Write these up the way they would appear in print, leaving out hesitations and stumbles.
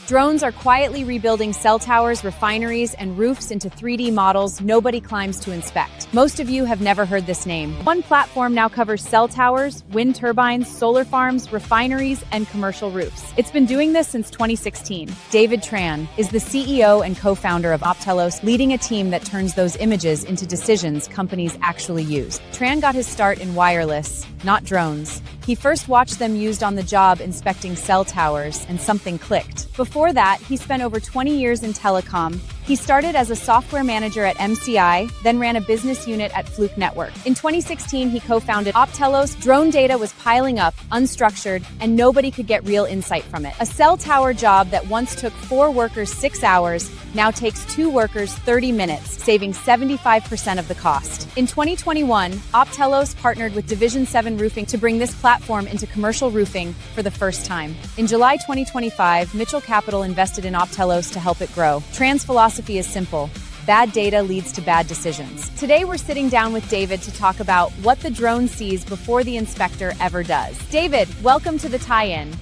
Drones are quietly rebuilding cell towers, refineries, and roofs into 3D models nobody climbs to inspect. Most of you have never heard this name. One platform now covers cell towers, wind turbines, solar farms, refineries, and commercial roofs. It's been doing this since 2016. David Tran is the CEO and co-founder of Optelos, leading a team that turns those images into decisions companies actually use. Tran got his start in wireless, not drones. He first watched them used on the job inspecting cell towers, and something clicked. Before that, he spent over 20 years in telecom. He started as a software manager at MCI, then ran a business unit at Fluke Network. In 2016, he co-founded Optelos. Drone data was piling up, unstructured, and nobody could get real insight from it. A cell tower job that once took 4 workers 6 hours now takes 2 workers 30 minutes, saving 75% of the cost. In 2021, Optelos partnered with Division 7 Roofing to bring this platform into commercial roofing for the first time. In July 2025, Mitchell Capital invested in Optelos to help it grow. Tran's philosophy is simple. Bad data leads to bad decisions. Today, we're sitting down with David to talk about what the drone sees before the inspector ever does. David, welcome to the tie-in.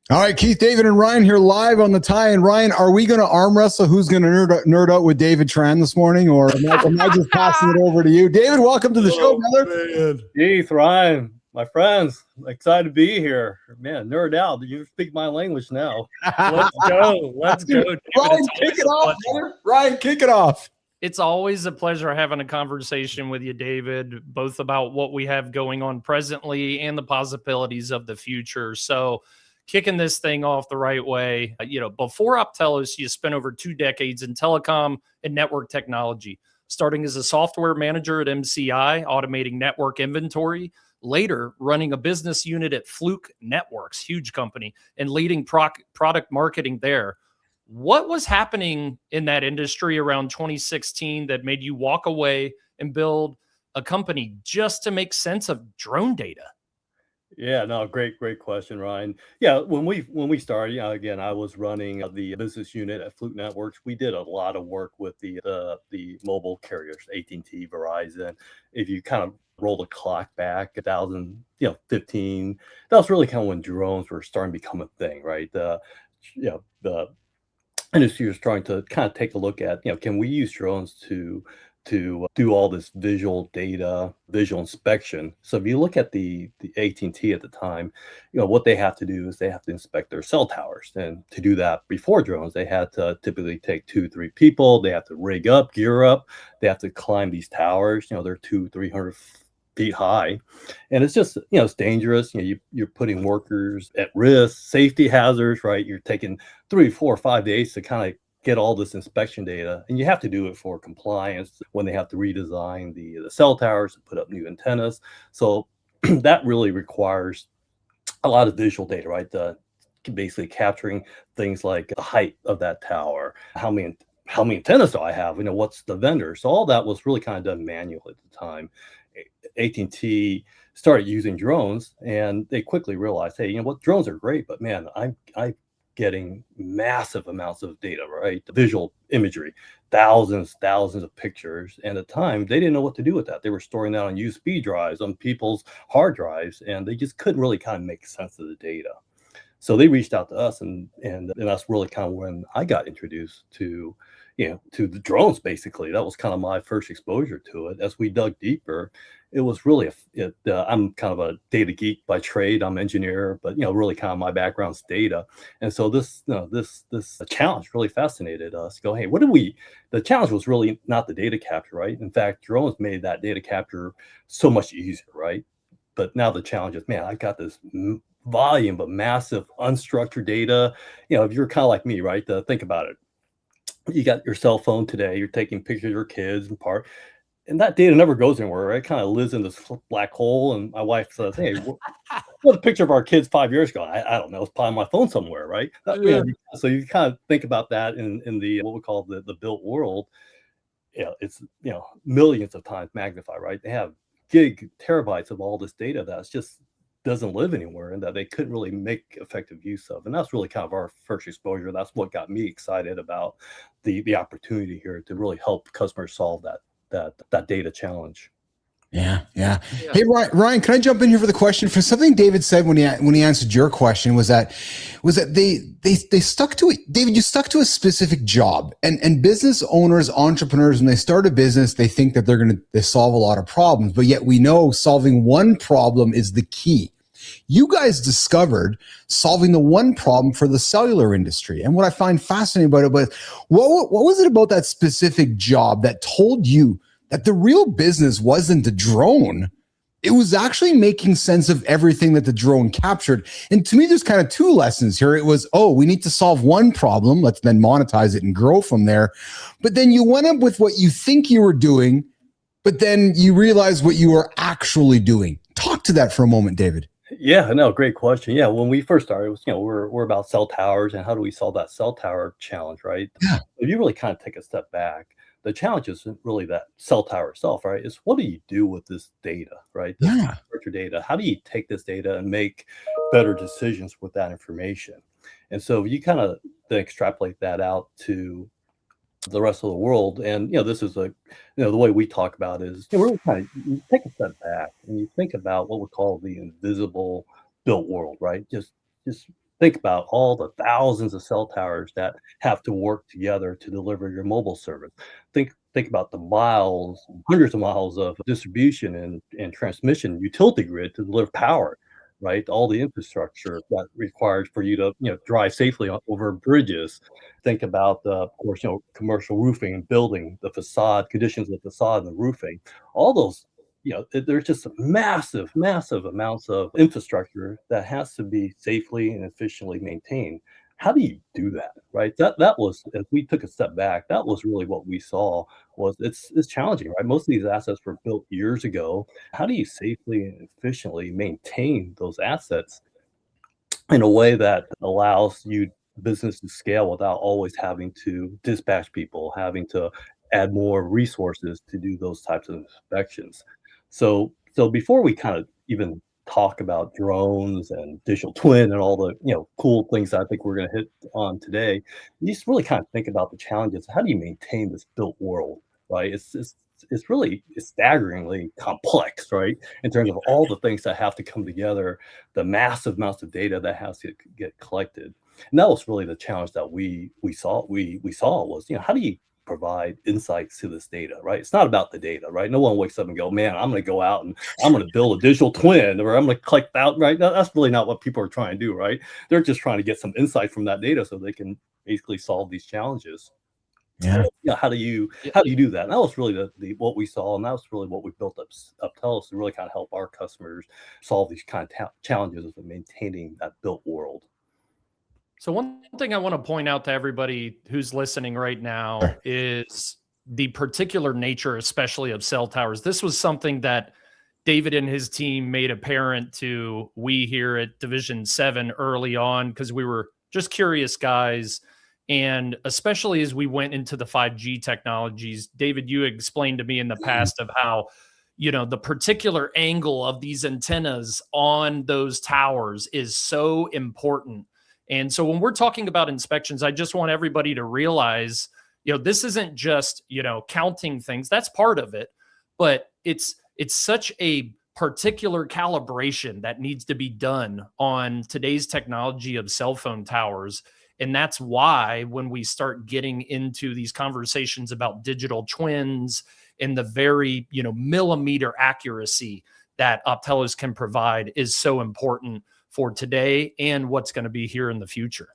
All right, Keith, David, and Ryan here live on the tie-in. Ryan, are we going to arm wrestle who's going to nerd out with David Tran this morning, or am I just passing it over to you? David, welcome to the show, brother. Keith, Ryan, my friends, excited to be here. Man, nerd out. You speak my language now. Let's go. Let's go. David, Ryan, kick it off, brother. Ryan, kick it off. It's always a pleasure having a conversation with you, David, both about what we have going on presently and the possibilities of the future. So, kicking this thing off the right way, before Optelos, you spent over 2 decades in telecom and network technology, starting as a software manager at MCI, automating network inventory, later running a business unit at Fluke Networks, huge company, and leading product marketing there. What was happening in that industry around 2016 that made you walk away and build a company just to make sense of drone data? Yeah, no, great question, Ryan. Yeah, when we started, again, I was running the business unit at Fluke Networks. We did a lot of work with the mobile carriers, AT&T, Verizon. If you kind of roll the clock back 2015, that was really kind of when drones were starting to become a thing, right? The industry was trying to kind of take a look at, can we use drones to do all this visual data, visual inspection. So if you look at the AT&T at the time, what they have to do is they have to inspect their cell towers. And to do that before drones, they had to typically take 2-3 people. They have to rig up, gear up. They have to climb these towers. They're 200-300 feet high. And it's just, it's dangerous. You're putting workers at risk, safety hazards, right? You're taking 3, 4, 5 days to kind of get all this inspection data, and you have to do it for compliance when they have to redesign the cell towers and put up new antennas. So that really requires a lot of visual data, right? Basically capturing things like the height of that tower, how many antennas do I have? What's the vendor? So all that was really kind of done manually at the time. AT&T started using drones, and they quickly realized, hey, drones are great, but man, I'm getting massive amounts of data, right? The visual imagery, thousands of pictures. And at the time, they didn't know what to do with that. They were storing that on USB drives, on people's hard drives, and they just couldn't really kind of make sense of the data. So they reached out to us, and that's really kind of when I got introduced to the drones. Basically, that was kind of my first exposure to it. As we dug deeper, it was really I'm kind of a data geek by trade. I'm an engineer, but really kind of my background's data. And so this challenge really fascinated us. Go, hey, the challenge was really not the data capture, right? In fact, drones made that data capture so much easier, right? But now the challenge is, man, I got this volume of massive unstructured data. If you're kind of like me, right? Think about it. You got your cell phone today, you're taking pictures of your kids and that data never goes anywhere, right? It kind of lives in this black hole. And my wife says, hey, what's a picture of our kids 5 years ago? I don't know. It's probably on my phone somewhere, right? Yeah. So you kind of think about that in the what we call the built world. It's millions of times magnified, right? They have terabytes of all this data that's just doesn't live anywhere, and that they couldn't really make effective use of. And that's really kind of our first exposure. That's what got me excited about the opportunity here to really help customers solve that data challenge. Yeah. Hey, Ryan, can I jump in here for the question? For something David said when he answered your question was that they stuck to it. David, you stuck to a specific job, and business owners, entrepreneurs, when they start a business, they think that they solve a lot of problems, but yet we know solving one problem is the key. You guys discovered solving the one problem for the cellular industry. And what I find fascinating about it was, what was it about that specific job that told you that the real business wasn't the drone? It was actually making sense of everything that the drone captured. And to me, there's kind of two lessons here. It was, we need to solve one problem. Let's then monetize it and grow from there. But then you went up with what you think you were doing, but then you realize what you were actually doing. Talk to that for a moment, David. Yeah, no, great question. Yeah, when we first started, it was, we're about cell towers and how do we solve that cell tower challenge, right? Yeah. If you really kind of take a step back, the challenge isn't really that cell tower itself, right? It's what do you do with this data, right? This structured data. How do you take this data and make better decisions with that information? And so you kind of then extrapolate that out to the rest of the world. And, this is the way we talk about is, really kind of, you take a step back and you think about what we call the invisible built world, right? Just think about all the thousands of cell towers that have to work together to deliver your mobile service. Think about the miles, hundreds of miles of distribution and transmission utility grid to deliver power, right? All the infrastructure that required for you to, drive safely over bridges. Think about of course, commercial roofing and building, the facade, conditions of the facade and the roofing, all those, there's just massive amounts of infrastructure that has to be safely and efficiently maintained. How do you do that, right? That was, as we took a step back, that was really what we saw was it's challenging, right? Most of these assets were built years ago. How do you safely and efficiently maintain those assets in a way that allows you business to scale without always having to dispatch people, having to add more resources to do those types of inspections? So before we kind of even talk about drones and digital twin and all the cool things that I think we're going to hit on today, you just really kind of think about the challenges. How do you maintain this built world, right? It's staggeringly complex, right? In terms of all the things that have to come together, the massive amounts of data that has to get collected. And that was really the challenge that we saw was, how do you provide insights to this data, right? It's not about the data, right? No one wakes up and go, man, I'm going to go out and I'm going to build a digital twin, or I'm going to collect out, right? That's really not what people are trying to do, right? They're just trying to get some insight from that data so they can basically solve these challenges. Yeah. How do you do that? And that was really the what we saw, and that was really what we built up Optelos to really kind of help our customers solve these kind of challenges of maintaining that built world. So one thing I want to point out to everybody who's listening right now is the particular nature, especially of cell towers. This was something that David and his team made apparent to we here at Division 7 early on, because we were just curious guys. And especially as we went into the 5G technologies, David, you explained to me in the past of how, the particular angle of these antennas on those towers is so important. And so when we're talking about inspections, I just want everybody to realize, this isn't just, counting things. That's part of it, but it's such a particular calibration that needs to be done on today's technology of cell phone towers. And that's why when we start getting into these conversations about digital twins and the very, millimeter accuracy that Optelos can provide is so important for today and what's going to be here in the future.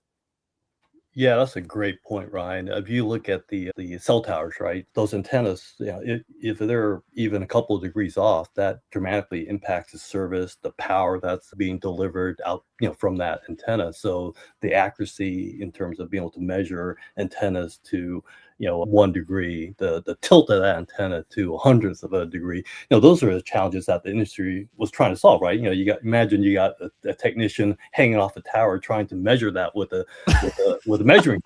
Yeah, that's a great point, Ryan. If you look at the cell towers, right, those antennas, if they're even a couple of degrees off, that dramatically impacts the service, the power that's being delivered out, from that antenna. So the accuracy in terms of being able to measure antennas to, 1 degree, the tilt of that antenna to 100th of a degree, those are the challenges that the industry was trying to solve, right? Imagine you got a technician hanging off a tower trying to measure that with a measuring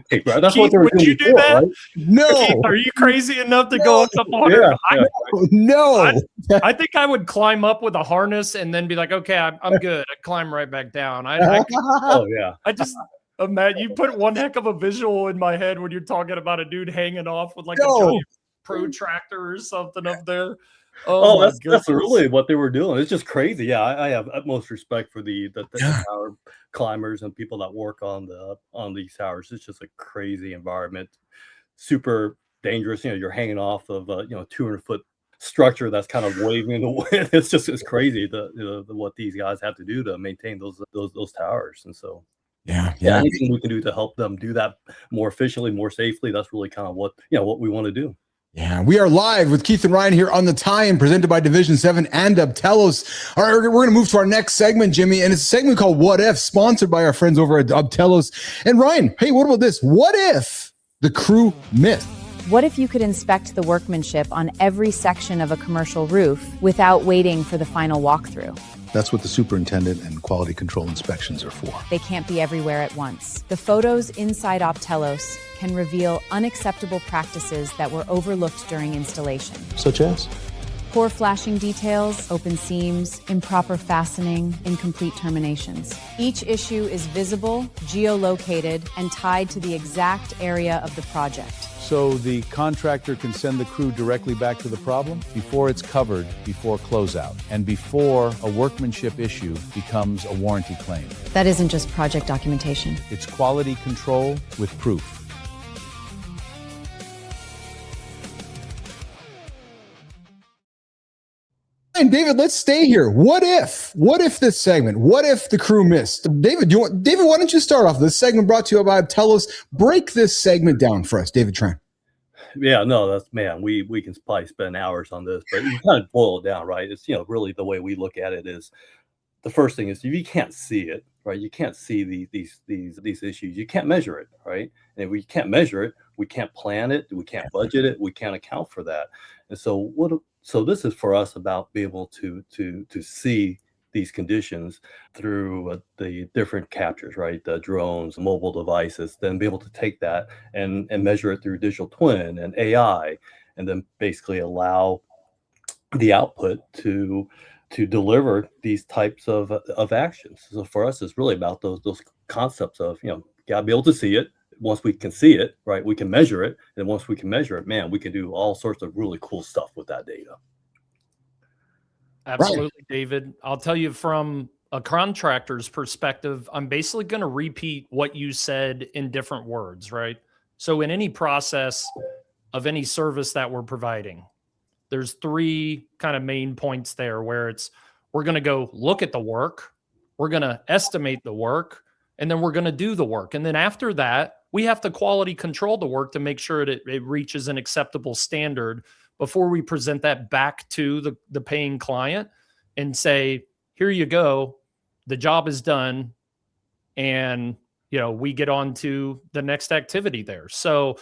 tape, right? That's Keith, what they were would doing you do before, that? right? No. Keith, are you crazy enough to go a couple hundred? No. I think I would climb up with a harness and then be like, okay, I'm good. I'd climb right back down. Oh yeah. I just imagine you put one heck of a visual in my head when you're talking about a dude hanging off with like a giant protractor or something up there. Oh my That's goodness. really what they were doing. It's just crazy. Yeah, I have utmost respect for the Yeah. tower climbers and people that work on these towers. It's just a crazy environment, super dangerous. You're hanging off of a 200-foot structure that's kind of waving in the wind. It's crazy what these guys have to do to maintain those towers. And so Yeah. anything we can do to help them do that more efficiently, more safely, that's really kind of what we want to do. Yeah, we are live with Keith and Ryan here on the Tie-In, presented by Division 7 and Optelos. All right, we're going to move to our next segment, Jimmy, and it's a segment called What If, sponsored by our friends over at Optelos. And Ryan, hey, what about this? What if the crew missed? What if you could inspect the workmanship on every section of a commercial roof without waiting for the final walkthrough? That's what the superintendent and quality control inspections are for. They can't be everywhere at once. The photos inside Optelos can reveal unacceptable practices that were overlooked during installation. Such as? Poor flashing details, open seams, improper fastening, incomplete terminations. Each issue is visible, geolocated, and tied to the exact area of the project. So the contractor can send the crew directly back to the problem before it's covered, before closeout, and before a workmanship issue becomes a warranty claim. That isn't just project documentation. It's quality control with proof. And David, let's stay here. What if this segment? What if the crew missed? David, why don't you start off? This segment brought to you by Optelos. Break this segment down for us, David Tran. Yeah, no, we can probably spend hours on this, but you kind of boil it down, right? It's really the way we look at it is the first thing is if you can't see it, right? You can't see these issues. You can't measure it, right? And if we can't measure it, we can't plan it, we can't budget it, we can't account for that. And so this is for us about being able to see these conditions through the different captures, right? The drones, mobile devices, then be able to take that and measure it through digital twin and AI, and then basically allow the output to deliver these types of actions. So for us, it's really about those concepts of, gotta be able to see it. Once we can see it, right, we can measure it. And once we can measure it, man, we can do all sorts of really cool stuff with that data. Absolutely, right. David. I'll tell you from a contractor's perspective, I'm basically going to repeat what you said in different words, right? So in any process of any service that we're providing, there's three kind of main points there where we're going to go look at the work, we're going to estimate the work, and then we're going to do the work. And then after that, we have to quality control the work to make sure that it reaches an acceptable standard before we present that back to the paying client and say, here you go, the job is done. And, we get on to the next activity there. So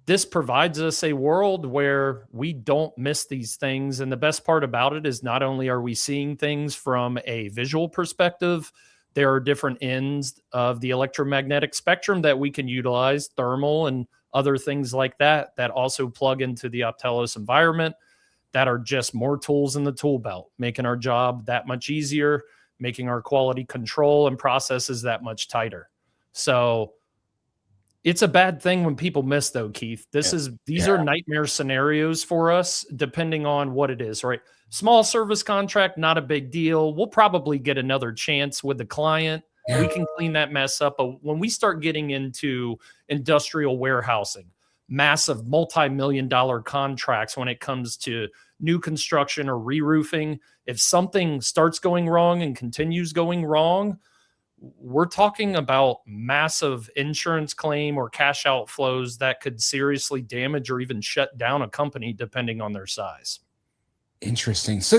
this provides us a world where we don't miss these things. And the best part about it is not only are we seeing things from a visual perspective, there are different ends of the electromagnetic spectrum that we can utilize, thermal and other things like that also plug into the Optelos environment that are just more tools in the tool belt, making our job that much easier, making our quality control and processes that much tighter. So it's a bad thing when people miss, though, Keith. These are nightmare scenarios for us, depending on what it is, right? Small service contract, not a big deal. We'll probably get another chance with the client. Yeah. We can clean that mess up. But when we start getting into industrial warehousing, massive multi-million-dollar contracts when it comes to new construction or re-roofing, if something starts going wrong and continues going wrong, we're talking about massive insurance claim or cash outflows that could seriously damage or even shut down a company depending on their size. Interesting. So,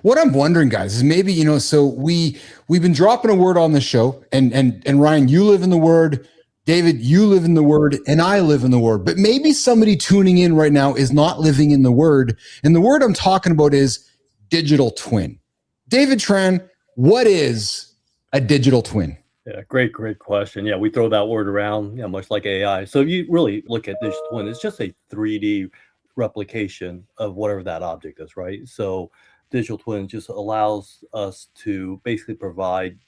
what I'm wondering, guys, is maybe, so we've been dropping a word on the show, and Ryan, you live in the word, David, you live in the word, and I live in the word, but maybe somebody tuning in right now is not living in the word. And the word I'm talking about is digital twin. David Tran, what is a digital twin? Yeah, great question. Yeah, we throw that word around, much like AI. So if you really look at digital twin, it's just a 3D replication of whatever that object is, right? So digital twin just allows us to basically provide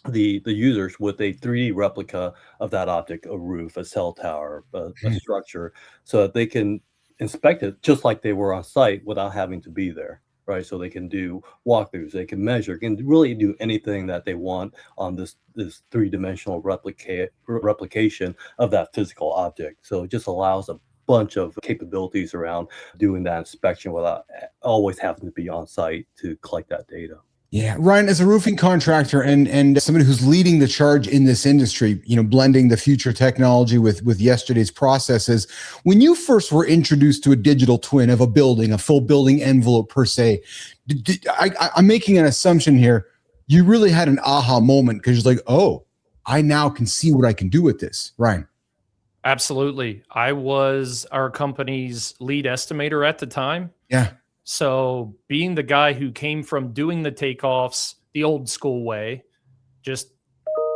the users with a 3D replica of that object, a roof, a cell tower, a structure, so that they can inspect it just like they were on site without having to be there, right? So they can do walkthroughs, they can measure, can really do anything that they want on this three-dimensional replication of that physical object. So it just allows a bunch of capabilities around doing that inspection without always having to be on site to collect that data. Yeah, Ryan, as a roofing contractor and somebody who's leading the charge in this industry, blending the future technology with yesterday's processes, when you first were introduced to a digital twin of a building, a full building envelope per se, I'm making an assumption here, you really had an aha moment because you're like, oh, I now can see what I can do with this, Ryan. Absolutely. I was our company's lead estimator at the time. Yeah. So being the guy who came from doing the takeoffs the old school way, just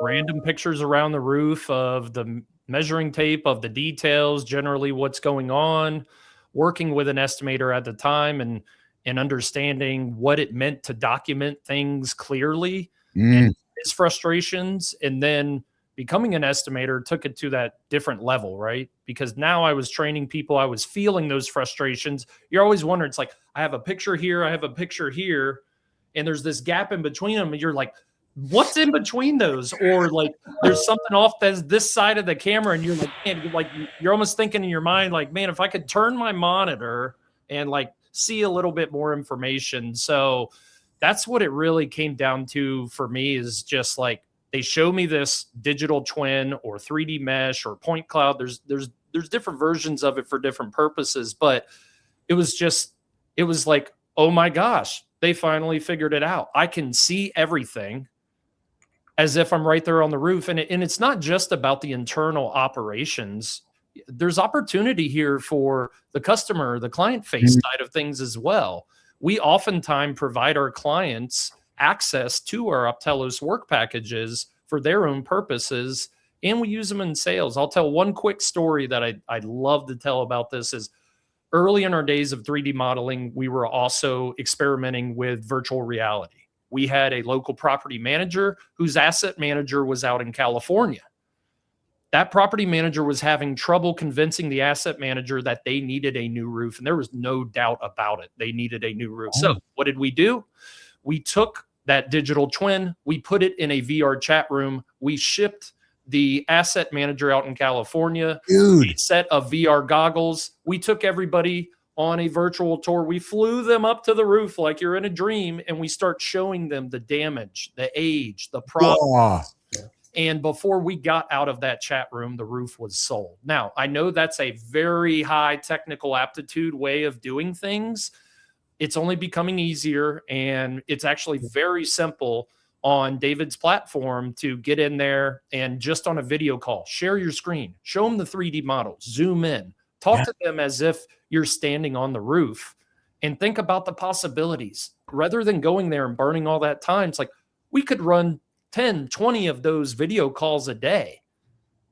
random pictures around the roof of the measuring tape of the details, generally what's going on, working with an estimator at the time and understanding what it meant to document things clearly and his frustrations, and then becoming an estimator took it to that different level, right? Because now I was training people, I was feeling those frustrations. You're always wondering, it's like, I have a picture here, I have a picture here, and there's this gap in between them. And you're like, what's in between those? Or like, there's something off that's this side of the camera. And you're like, man, you're almost thinking in your mind, like, man, if I could turn my monitor and like see a little bit more information. So that's what it really came down to for me, is just like, they show me this digital twin or 3D mesh or point cloud. There's different versions of it for different purposes, but it was like, oh my gosh, they finally figured it out. I can see everything as if I'm right there on the roof. And it's not just about the internal operations. There's opportunity here for the customer, the client face side of things as well. We oftentimes provide our clients access to our Optelos work packages for their own purposes, and we use them in sales. I'll tell one quick story that I'd love to tell about this. Is early in our days of 3D modeling, we were also experimenting with virtual reality. We had a local property manager whose asset manager was out in California. That property manager was having trouble convincing the asset manager that they needed a new roof, and there was no doubt about it. They needed a new roof. So what did we do? We took that digital twin, we put it in a VR chat room. We shipped the asset manager out in California a set of VR goggles. We took everybody on a virtual tour. We flew them up to the roof like you're in a dream, and we start showing them the damage, the age, the problems. And before we got out of that chat room, the roof was sold. Now, I know that's a very high technical aptitude way of doing things. It's only becoming easier, and it's actually very simple on David's platform to get in there and just on a video call, share your screen, show them the 3D models, zoom in, talk to them as if you're standing on the roof, and think about the possibilities. Rather than going there and burning all that time, it's like we could run 10, 20 of those video calls a day.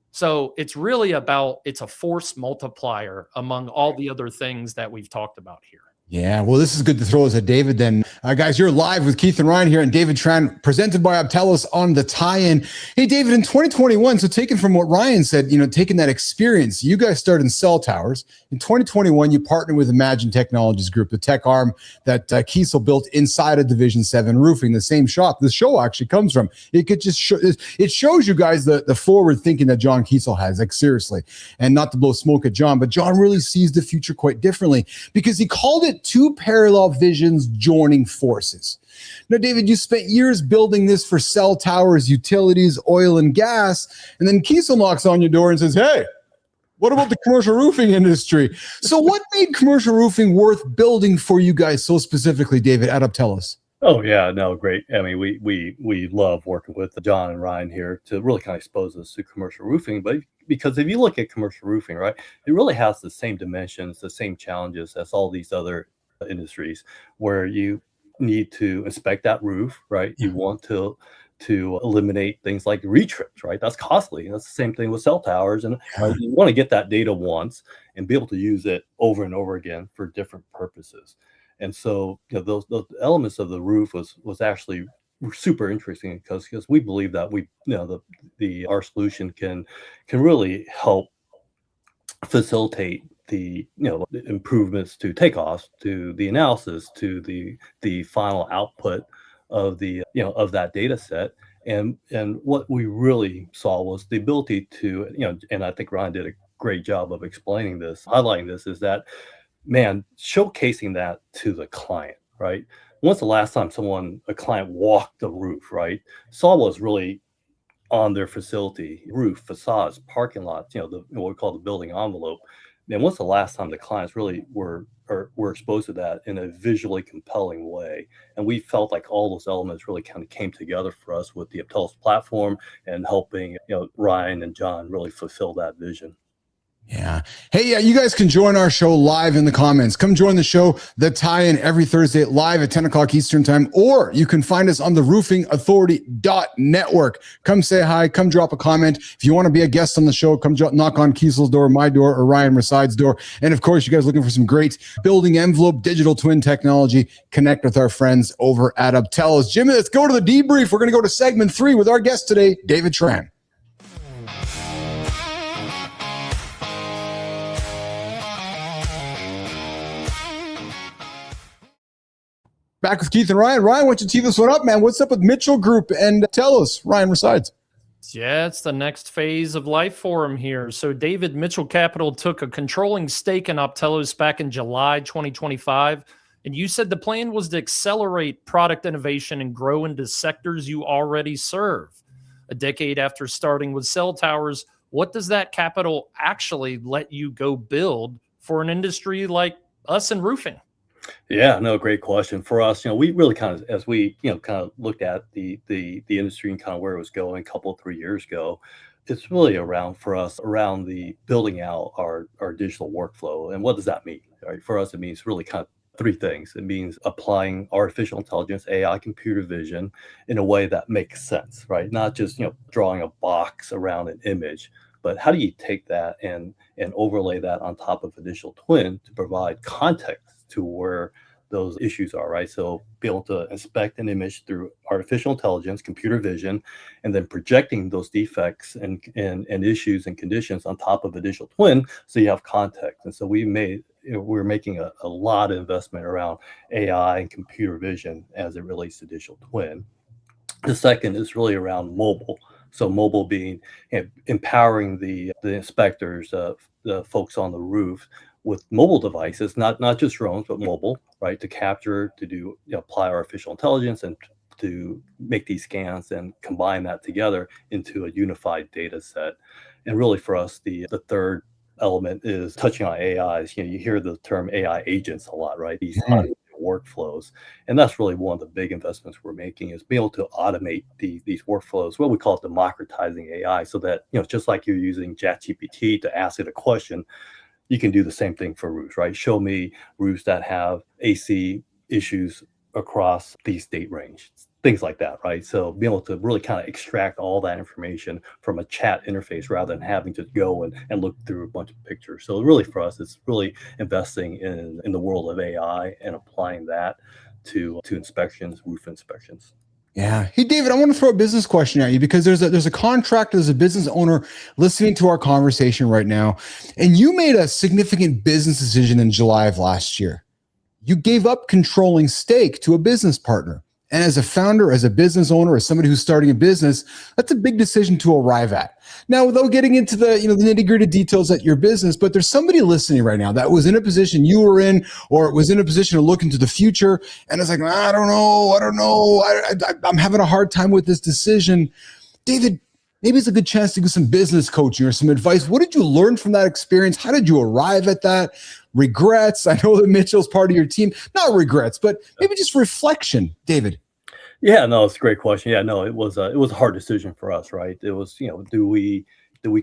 So it's really it's a force multiplier among all the other things that we've talked about here. Yeah, well, this is good to throw us at David then. Guys, you're live with Keith and Ryan here and David Tran, presented by Optelos on the tie-in. Hey, David, in 2021, so taken from what Ryan said, taking that experience, you guys started in cell towers. In 2021, you partnered with Imagine Technologies Group, the tech arm that Kiesel built inside of Division 7 Roofing, the same shop the show actually comes from. It could just it shows you guys the forward thinking that John Kiesel has, like seriously, and not to blow smoke at John, but John really sees the future quite differently because he called it two parallel visions joining forces. Now, David, you spent years building this for cell towers, utilities, oil and gas, and then Kiesel knocks on your door and says, hey, what about the commercial roofing industry? So what made commercial roofing worth building for you guys so specifically, David, at Optelos? Oh yeah, no, great. I mean, we love working with John and Ryan here to really kind of expose us to commercial roofing. But because if you look at commercial roofing, right, it really has the same dimensions, the same challenges as all these other industries, where you need to inspect that roof, right? You want to eliminate things like retrips, right? That's costly. And that's the same thing with cell towers. And you want to get that data once and be able to use it over and over again for different purposes. And so those elements of the roof was actually super interesting because we believe that our solution can really help facilitate the improvements to takeoffs, to the analysis, to the final output of of that data set. And what we really saw was the ability to, and I think Ryan did a great job of explaining this, highlighting this, is that, man, showcasing that to the client, right? When's the last time a client walked the roof, right? Saw what was really on their facility, roof, facades, parking lots, what we call the building envelope. Man, when's the last time the clients really were exposed to that in a visually compelling way? And we felt like all those elements really kind of came together for us with the Optelos platform and helping, Ryan and John really fulfill that vision. Yeah. Hey, yeah, you guys can join our show live in the comments. Come join the show, The Tie-In, every Thursday live at 10 o'clock Eastern time, or you can find us on the roofingauthority.network. Come say hi, come drop a comment. If you want to be a guest on the show, come knock on Kiesel's door, my door, or Ryan Resides' door. And of course, you guys looking for some great building envelope digital twin technology, connect with our friends over at Optelos. Jimmy, let's go to the debrief. We're going to go to segment 3 with our guest today, David Tran. Back with Keith and Ryan. Ryan, why don't you tee this one up, man? What's up with Mitchell Group and Optelos? Ryan Resides. Yeah, it's the next phase of life for him here. So David, Mitchell Capital took a controlling stake in Optelos back in July 2025. And you said the plan was to accelerate product innovation and grow into sectors you already serve. A decade after starting with cell towers, what does that capital actually let you go build for an industry like us in roofing? Yeah, no, great question. For us, we really kind of, as we, kind of looked at the industry and kind of where it was going a couple, 3 years ago, it's really around the building out our digital workflow. And what does that mean? Right? For us, it means really kind of 3 things. It means applying artificial intelligence, AI, computer vision in a way that makes sense, right? Not just, drawing a box around an image, but how do you take that and overlay that on top of a digital twin to provide context to where those issues are, right? So be able to inspect an image through artificial intelligence, computer vision, and then projecting those defects and issues and conditions on top of a digital twin, so you have context. And so we're making a lot of investment around AI and computer vision as it relates to digital twin. The second is really around mobile. So mobile being empowering the inspectors, the folks on the roof, with mobile devices, not just drones, but mobile, right, to capture, to do, apply artificial intelligence and to make these scans and combine that together into a unified data set. And really for us, the third element is touching on AIs. You hear the term AI agents a lot, right? These workflows. And that's really one of the big investments we're making, is being able to automate these workflows, what we call democratizing AI, so that, just like you're using ChatGPT to ask it a question, you can do the same thing for roofs, right? Show me roofs that have AC issues across the state range, things like that, right? So being able to really kind of extract all that information from a chat interface rather than having to go and look through a bunch of pictures. So really for us, it's really investing in the world of AI and applying that to inspections, roof inspections. Yeah. Hey, David, I want to throw a business question at you, because there's a contractor, there's a business owner listening to our conversation right now, and you made a significant business decision in July of last year. You gave up controlling stake to a business partner. And as a founder, as a business owner, as somebody who's starting a business, that's a big decision to arrive at. Now, without getting into the nitty-gritty details at your business, but there's somebody listening right now that was in a position you were in, or was in a position to look into the future, and it's like, I don't know, I'm having a hard time with this decision. David, maybe it's a good chance to give some business coaching or some advice. What did you learn from that experience? How did you arrive at that? Regrets? I know that Mitchell's part of your team. Not regrets, but maybe just reflection, David. Yeah, no, it's a great question. Yeah, no, it was a hard decision for us, right? It was, do we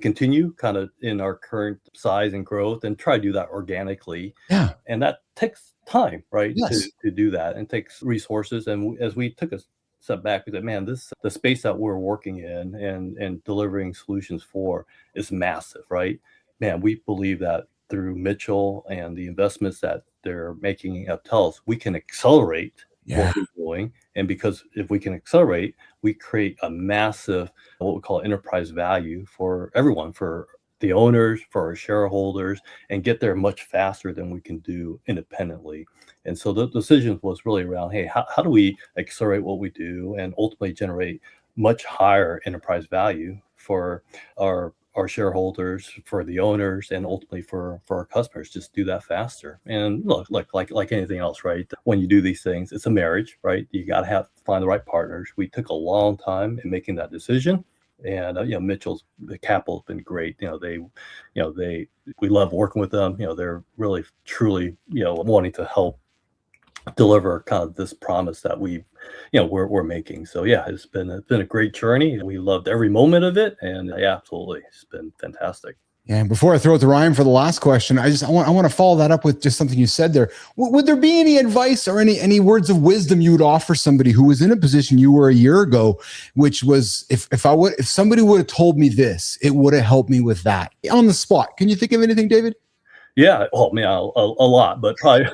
continue kind of in our current size and growth and try to do that organically? Yeah. And that takes time, right? Yes. To do that, and takes resources. And as we took a step back, we said, man, the space that we're working in and delivering solutions for is massive, right? Man, we believe that through Mitchell and the investments that they're making at Optelos, we can accelerate what we're doing. And because if we can accelerate, we create a massive, what we call enterprise value for everyone, for the owners, for our shareholders, and get there much faster than we can do independently. And so the decision was really around, hey, how do we accelerate what we do and ultimately generate much higher enterprise value for our shareholders, for the owners, and ultimately for our customers? Just do that faster. And look, like anything else, right? When you do these things, it's a marriage, right? You got to find the right partners. We took a long time in making that decision. And Mitchell's, the capital has been great. We love working with them. They're really truly wanting to help deliver kind of this promise that we're making. So yeah, it's been a great journey. We loved every moment of it, and yeah, absolutely, it's been fantastic. Yeah, and before I throw it to Ryan for the last question, I want to follow that up with just something you said there. Would there be any advice or any words of wisdom you would offer somebody who was in a position you were a year ago, which was if somebody would have told me this, it would have helped me with that on the spot? Can you think of anything, David? Yeah, oh man, a lot, but probably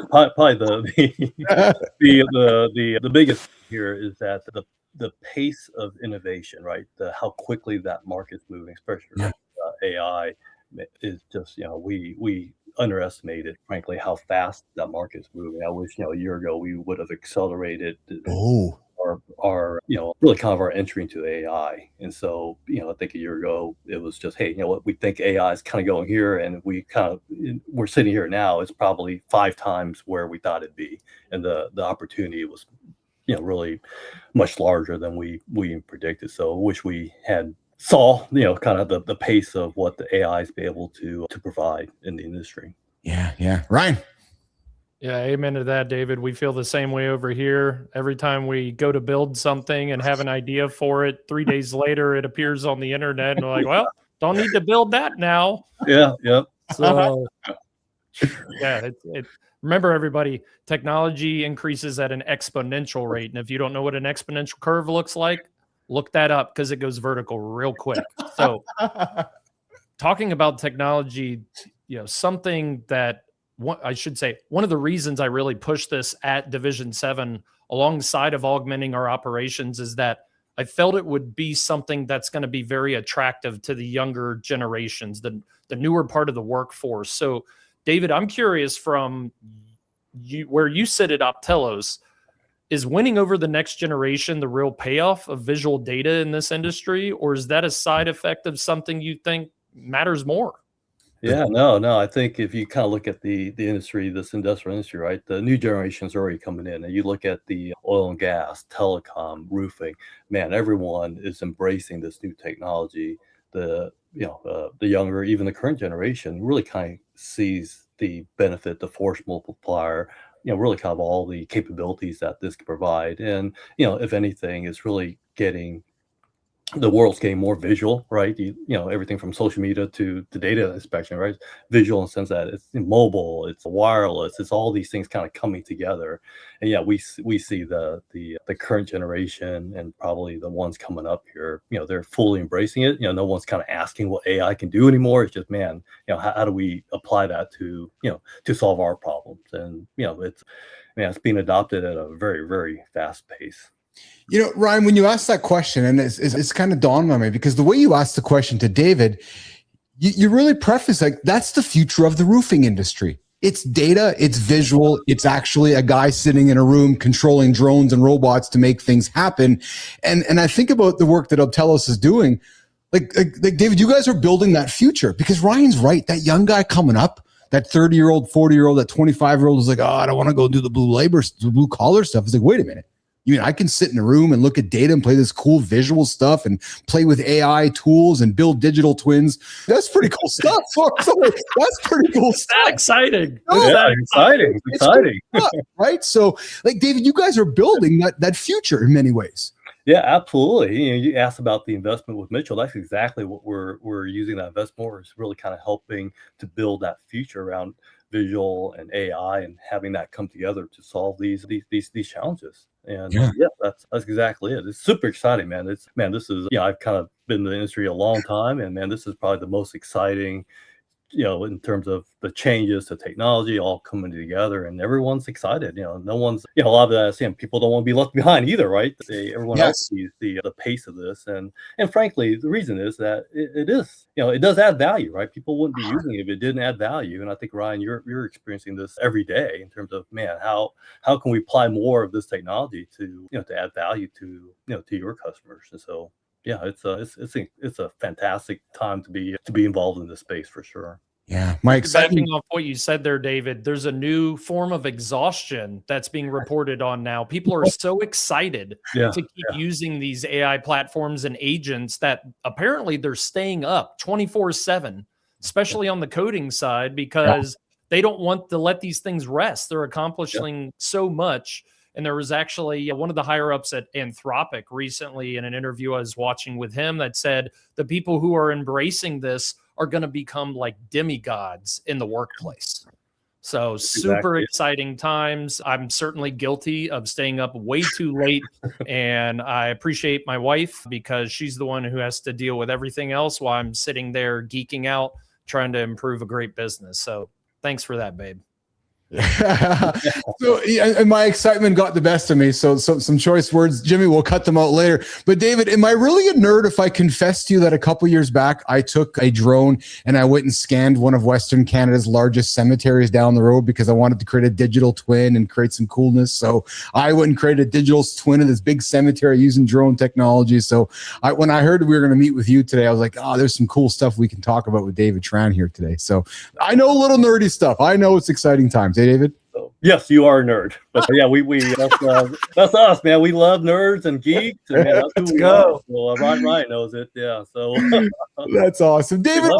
the biggest here is that the pace of innovation, right? How quickly that market's moving, especially AI, is just we underestimated, frankly, how fast that market's moving. I wish a year ago we would have accelerated our really kind of our entry into AI. And so I think a year ago it was just, hey, what, we think AI is kind of going here, and we're sitting here now, it's probably 5 times where we thought it'd be, and the opportunity was really much larger than we predicted. So I wish we had saw kind of the pace of what the AIs be able to provide in the industry. Yeah. Ryan. Yeah, amen to that, David. We feel the same way over here. Every time we go to build something and have an idea for it, 3 days later it appears on the internet, and we're like, well, don't need to build that now. Yeah. So yeah, remember, everybody, technology increases at an exponential rate. And if you don't know what an exponential curve looks like, look that up, because it goes vertical real quick. So talking about technology, something that I should say, one of the reasons I really push this at Division 7 alongside of augmenting our operations is that I felt it would be something that's going to be very attractive to the younger generations, the newer part of the workforce. So, David, I'm curious, from you, where you sit at Optelos, is winning over the next generation the real payoff of visual data in this industry, or is that a side effect of something you think matters more? Yeah, no. I think if you kind of look at the industry, this industrial industry, right, the new generation's already coming in, and you look at the oil and gas, telecom, roofing, man, everyone is embracing this new technology. The younger, even the current generation, really kind of sees the benefit, the force multiplier, really kind of all the capabilities that this can provide. And if anything, it's really the world's getting more visual, right? Everything from social media to data inspection, right? Visual in the sense that it's mobile, it's wireless, it's all these things kind of coming together. And yeah, we see the current generation, and probably the ones coming up here, they're fully embracing it. No one's kind of asking what AI can do anymore. It's just, man, how do we apply that to solve our problems? And it's being adopted at a very, very fast pace. Ryan, when you asked that question, and it's kind of dawned on me, because the way you asked the question to David, you really preface like, that's the future of the roofing industry. It's data, it's visual, it's actually a guy sitting in a room controlling drones and robots to make things happen. And I think about the work that Optelos is doing. Like David, you guys are building that future, because Ryan's right. That young guy coming up, that 30-year-old, 40-year-old, that 25-year-old is like, oh, I don't want to go do the blue collar stuff. It's like, wait a minute. You mean I can sit in a room and look at data and play this cool visual stuff and play with AI tools and build digital twins? That's pretty cool stuff. That's pretty cool stuff. That's exciting. Exciting. Right? So, like, David, you guys are building that future in many ways. Yeah, absolutely. You asked about the investment with Mitchell. That's exactly what we're using that investment for, is really kind of helping to build that future around visual and AI, and having that come together to solve these challenges. And yeah, that's exactly it. It's super exciting, man. This is I've kind of been in the industry a long time, and man, this is probably the most exciting in terms of the changes to technology all coming together, and everyone's excited. No one's, a lot of that, people don't want to be left behind either, right? Everyone else sees the pace of this, and frankly, the reason is that it is, it does add value, right? People wouldn't be using it if it didn't add value. And I think, Ryan, you're experiencing this every day in terms of, man, how can we apply more of this technology to add value to your customers? And so, yeah, it's a fantastic time to be involved in this space for sure. Yeah, my excitement. Backing off what you said there, David, there's a new form of exhaustion that's being reported on now. People are so excited to keep using these AI platforms and agents that apparently they're staying up 24/7, especially on the coding side, because they don't want to let these things rest. They're accomplishing so much. And there was actually one of the higher ups at Anthropic recently in an interview I was watching with him that said the people who are embracing this are going to become like demigods in the workplace. So super exciting times. I'm certainly guilty of staying up way too late. And I appreciate my wife because she's the one who has to deal with everything else while I'm sitting there geeking out, trying to improve a great business. So thanks for that, babe. So and my excitement got the best of me. So some choice words, Jimmy, we'll cut them out later. But David, am I really a nerd if I confess to you that a couple years back, I took a drone and I went and scanned one of Western Canada's largest cemeteries down the road because I wanted to create a digital twin and create some coolness. So I went and created a digital twin of this big cemetery using drone technology. So when I heard we were going to meet with you today, I was like, oh, there's some cool stuff we can talk about with David Tran here today. So I know a little nerdy stuff. I know it's exciting times. David? So, yes, you are a nerd, but yeah, we that's us, man. We love nerds and geeks, and man, that's who we are. So Ryan knows it, yeah. So that's awesome, David.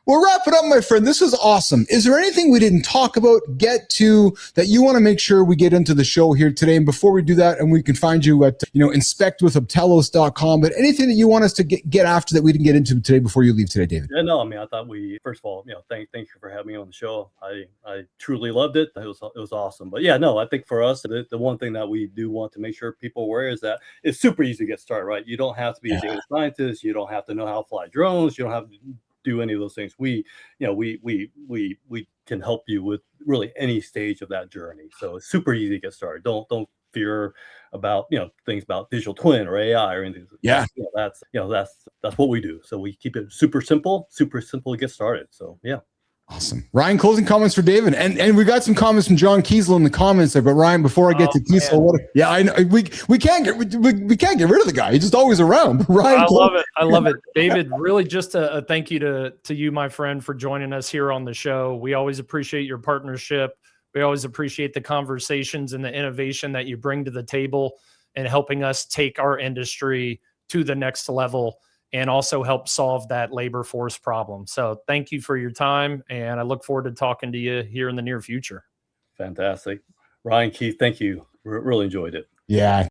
We're wrapping up, my friend. This was awesome. Is there anything we didn't talk about, get to, that you want to make sure we get into the show here today? And before we do that, and we can find you at inspectwithoptelos.com, but anything that you want us to get after that we didn't get into today before you leave today, David? Yeah, no, I mean, I thought first of all, thank you for having me on the show. I truly loved it. It was awesome. But yeah, no, I think for us, the one thing that we do want to make sure people are aware is that it's super easy to get started, right? You don't have to be a data scientist. You don't have to know how to fly drones. You don't have to do any of those things. We can help you with really any stage of that journey. So it's super easy to get started. Don't fear about things about digital twin or AI or anything. Yeah, that's what we do. So we keep it super simple to get started. So yeah. Awesome. Ryan, closing comments for David. And we got some comments from John Kiesel in the comments there. But Ryan, before I get to Kiesel, I know we can't get rid of the guy. He's just always around. Ryan, I love it. David, really just a thank you to you, my friend, for joining us here on the show. We always appreciate your partnership. We always appreciate the conversations and the innovation that you bring to the table and helping us take our industry to the next level and also help solve that labor force problem. So thank you for your time, and I look forward to talking to you here in the near future. Fantastic. Ryan, Keith, thank you. Really enjoyed it. Yeah.